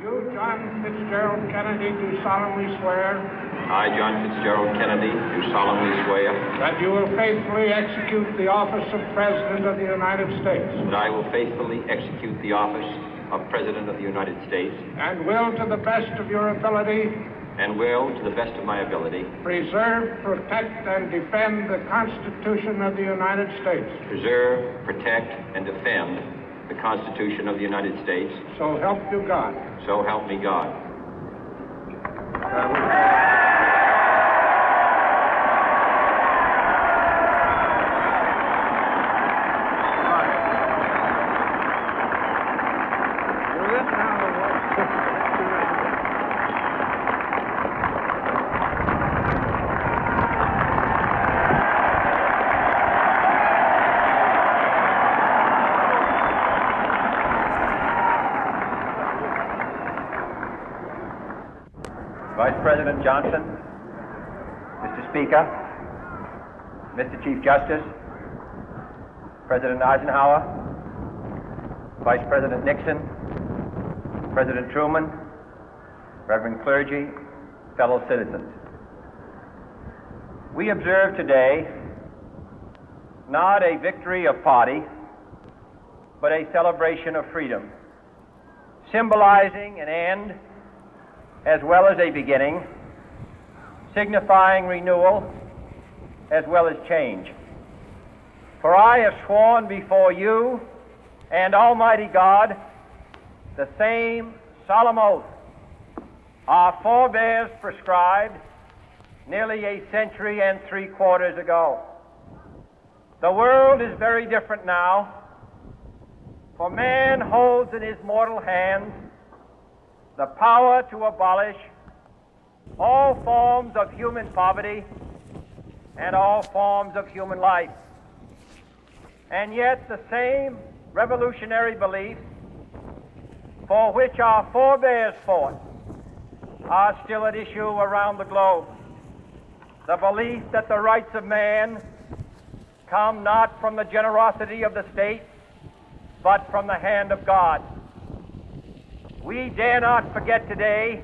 You, John Fitzgerald Kennedy, do solemnly swear. I, John Fitzgerald Kennedy, do solemnly swear. That you will faithfully execute the office of President of the United States. That I will faithfully execute the office of President of the United States. And will, to the best of your ability. And will, to the best of my ability. Preserve, protect, and defend the Constitution of the United States. Preserve, protect, and defend the Constitution of the United States. So help you God. So help me God. Vice President Johnson, Mr. Speaker, Mr. Chief Justice, President Eisenhower, Vice President Nixon, President Truman, Reverend clergy, fellow citizens. We observe today not a victory of party, but a celebration of freedom, symbolizing an end as well as a beginning, signifying renewal as well as change. For I have sworn before you and Almighty God the same solemn oath our forebears prescribed nearly a century and 3/4 ago. The world is very different now, for man holds in his mortal hands the power to abolish all forms of human poverty and all forms of human life. And yet the same revolutionary beliefs for which our forebears fought are still at issue around the globe. The belief that the rights of man come not from the generosity of the state, but from the hand of God. We dare not forget today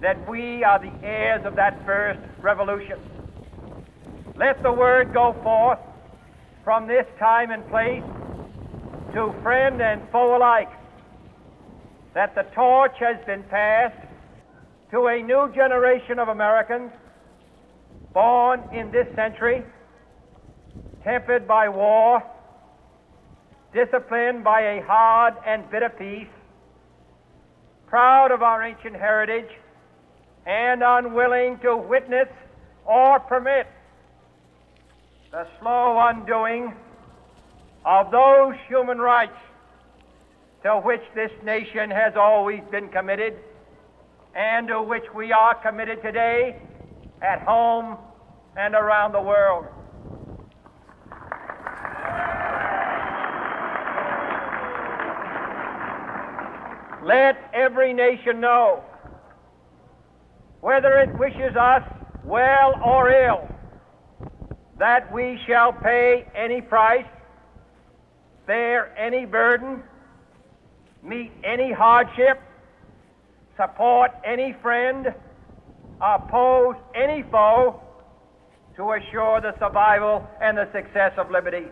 that we are the heirs of that first revolution. Let the word go forth from this time and place to friend and foe alike that the torch has been passed to a new generation of Americans born in this century, tempered by war, disciplined by a hard and bitter peace, proud of our ancient heritage, and unwilling to witness or permit the slow undoing of those human rights to which this nation has always been committed and to which we are committed today at home and around the world. Let every nation know, whether it wishes us well or ill, that we shall pay any price, bear any burden, meet any hardship, support any friend, oppose any foe to assure the survival and the success of liberty.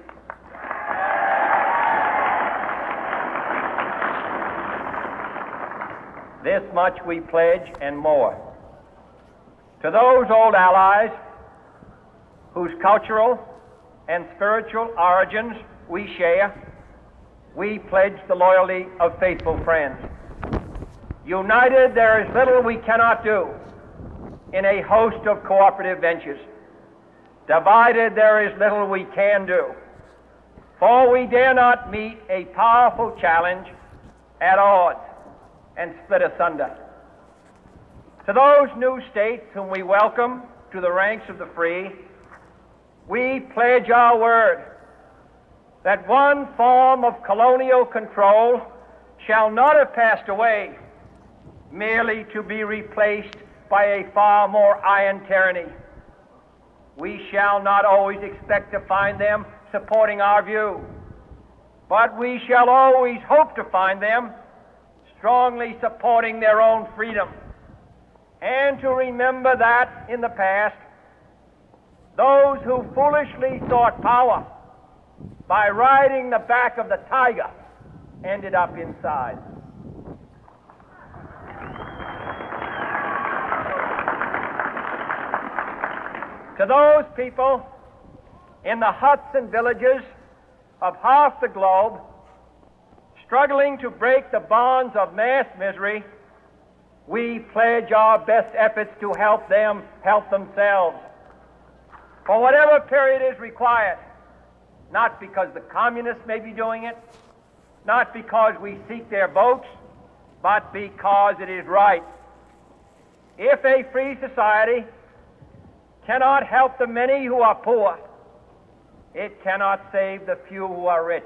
This much we pledge and more. To those old allies whose cultural and spiritual origins we share, we pledge the loyalty of faithful friends. United, there is little we cannot do in a host of cooperative ventures. Divided, there is little we can do, for we dare not meet a powerful challenge at odds and split asunder. To those new states whom we welcome to the ranks of the free, we pledge our word that one form of colonial control shall not have passed away merely to be replaced by a far more iron tyranny. We shall not always expect to find them supporting our view, but we shall always hope to find them strongly supporting their own freedom, and to remember that in the past, those who foolishly sought power by riding the back of the tiger ended up inside. To those people in the huts and villages of half the globe struggling to break the bonds of mass misery, we pledge our best efforts to help them help themselves for whatever period is required, not because the communists may be doing it, not because we seek their votes, but because it is right. If a free society cannot help the many who are poor, it cannot save the few who are rich.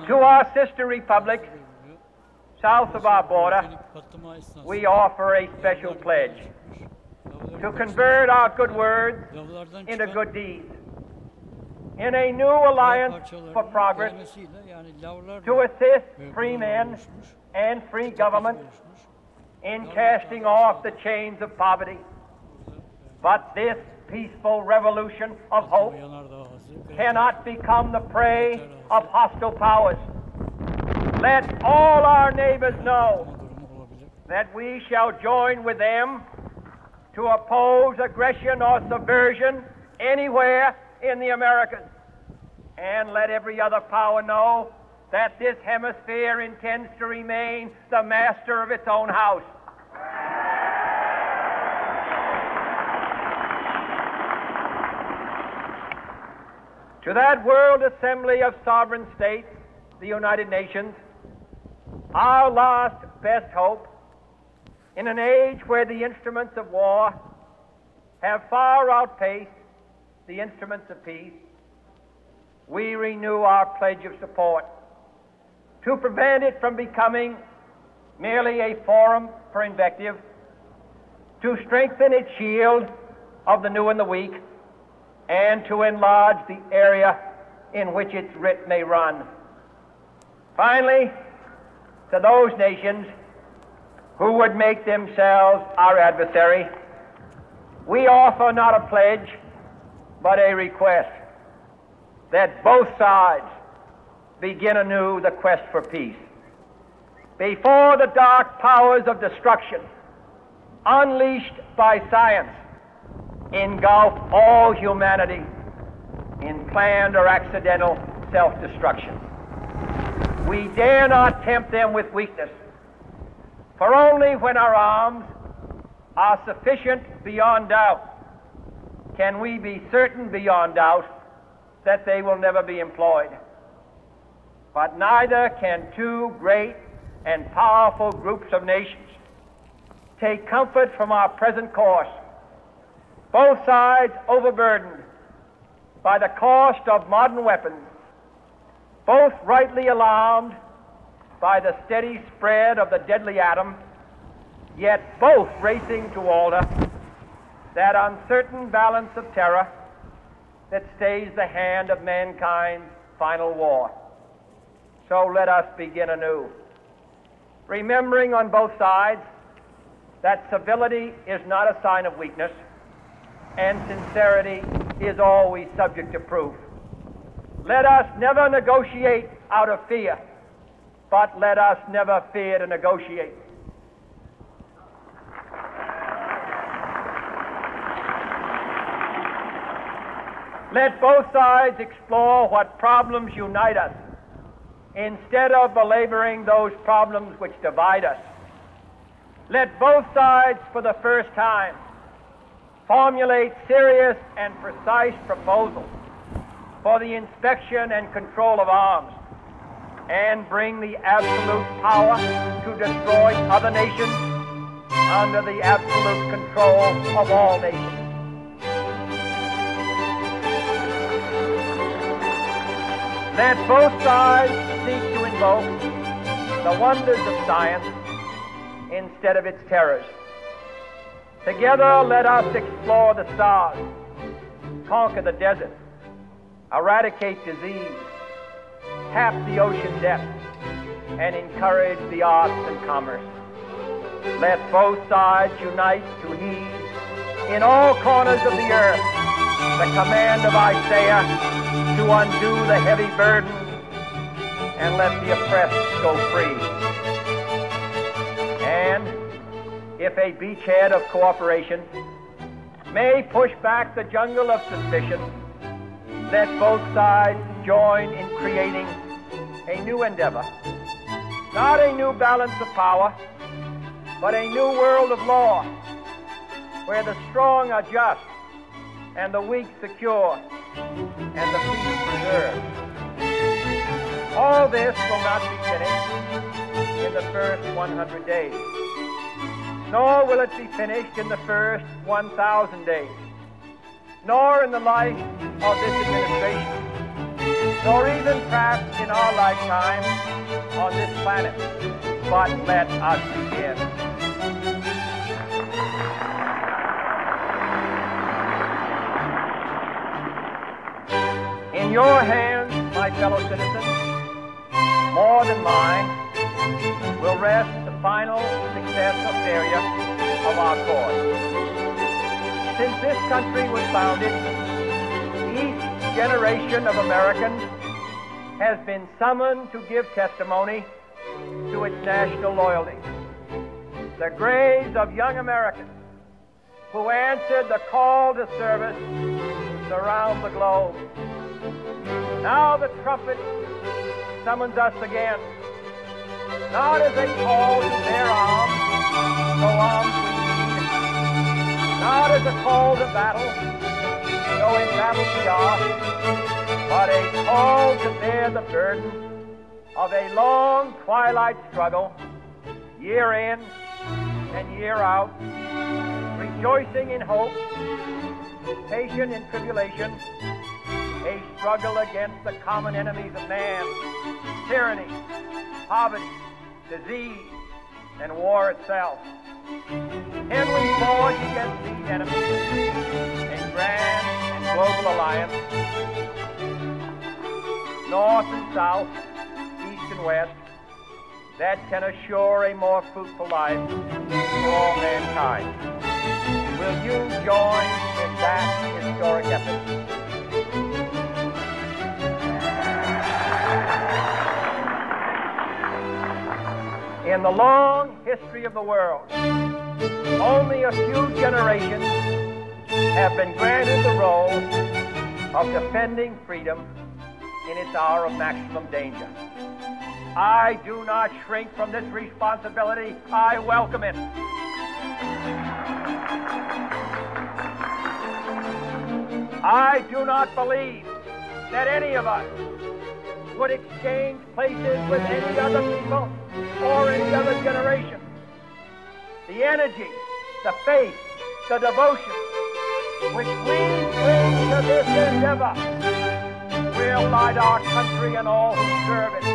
To our sister republics south of our border, we offer a special pledge to convert our good words into good deeds, in a new alliance for progress, to assist free men and free government in casting off the chains of poverty. But this peaceful revolution of hope cannot become the prey of hostile powers. Let all our neighbors know that we shall join with them to oppose aggression or subversion anywhere in the Americas. And let every other power know that this hemisphere intends to remain the master of its own house. To that World Assembly of Sovereign States, the United Nations, our last best hope, in an age where the instruments of war have far outpaced the instruments of peace, we renew our pledge of support to prevent it from becoming merely a forum for invective, to strengthen its shield of the new and the weak, and to enlarge the area in which its writ may run. Finally, to those nations who would make themselves our adversary, we offer not a pledge, but a request that both sides begin anew the quest for peace. Before the dark powers of destruction, unleashed by science, engulf all humanity in planned or accidental self-destruction. We dare not tempt them with weakness, for only when our arms are sufficient beyond doubt can we be certain beyond doubt that they will never be employed. But neither can two great and powerful groups of nations take comfort from our present course, both sides overburdened by the cost of modern weapons, both rightly alarmed by the steady spread of the deadly atom, yet both racing to alter that uncertain balance of terror that stays the hand of mankind's final war. So let us begin anew, remembering on both sides that civility is not a sign of weakness, and sincerity is always subject to proof. Let us never negotiate out of fear, but let us never fear to negotiate. Let both sides explore what problems unite us, instead of belaboring those problems which divide us. Let both sides, for the first time, formulate serious and precise proposals for the inspection and control of arms, and bring the absolute power to destroy other nations under the absolute control of all nations. Let both sides seek to invoke the wonders of science instead of its terrors. Together, let us explore the stars, conquer the desert, eradicate disease, tap the ocean depths, and encourage the arts and commerce. Let both sides unite to heed in all corners of the earth the command of Isaiah to undo the heavy burden and let the oppressed go free. And if a beachhead of cooperation may push back the jungle of suspicion, let both sides join in creating a new endeavor, not a new balance of power, but a new world of law, where the strong are just, and the weak secure, and the peace preserved. All this will not be finished in the first 100 days, nor will it be finished in the first 1,000 days, nor in the life of this administration, nor even perhaps in our lifetime on this planet. But let us begin. In your hands, my fellow citizens, more than mine, will rest the final success or failure of our cause. Since this country was founded, each generation of Americans has been summoned to give testimony to its national loyalty. The graves of young Americans who answered the call to service surround the globe. Now the trumpet summons us again, not as a call to bear arms, though arms we need, not as a call to battle, though in battle we are, but a call to bear the burden of a long twilight struggle, year in and year out, rejoicing in hope, patient in tribulation, a struggle against the common enemies of man, tyranny, poverty, disease, and war itself. Can we forge against these enemies a grand and global alliance, north and south, east and west, that can assure a more fruitful life for all mankind? Will you join in that historic effort? In the long history of the world, only a few generations have been granted the role of defending freedom in its hour of maximum danger. I do not shrink from this responsibility. I welcome it. I do not believe that any of us would exchange places with any other people or any other generation. The energy, the faith, the devotion which we bring to this endeavor will light our country and all who serve it.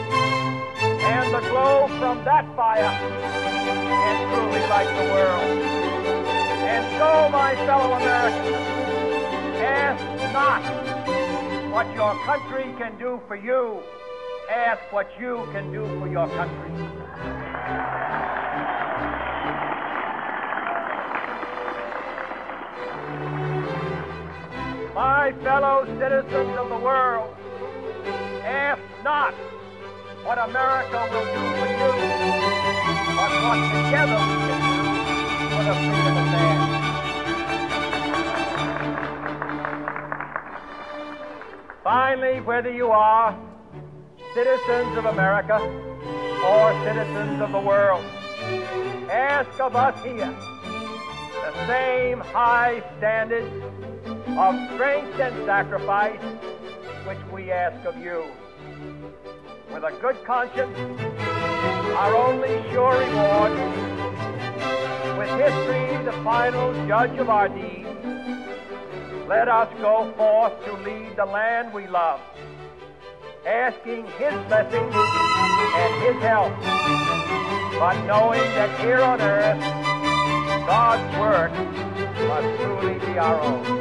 And the glow from that fire can truly light the world. And so, my fellow Americans, ask not what your country can do for you. Ask what you can do for your country. My fellow citizens of the world, ask not what America will do for you, but what together we can do for the freedom of man. Finally, whether you are citizens of America or citizens of the world, ask of us here the same high standards of strength and sacrifice which we ask of you. With a good conscience, our only sure reward, with history the final judge of our deeds, let us go forth to lead the land we love, asking His blessing and His help, but knowing that here on earth, God's work must truly be our own.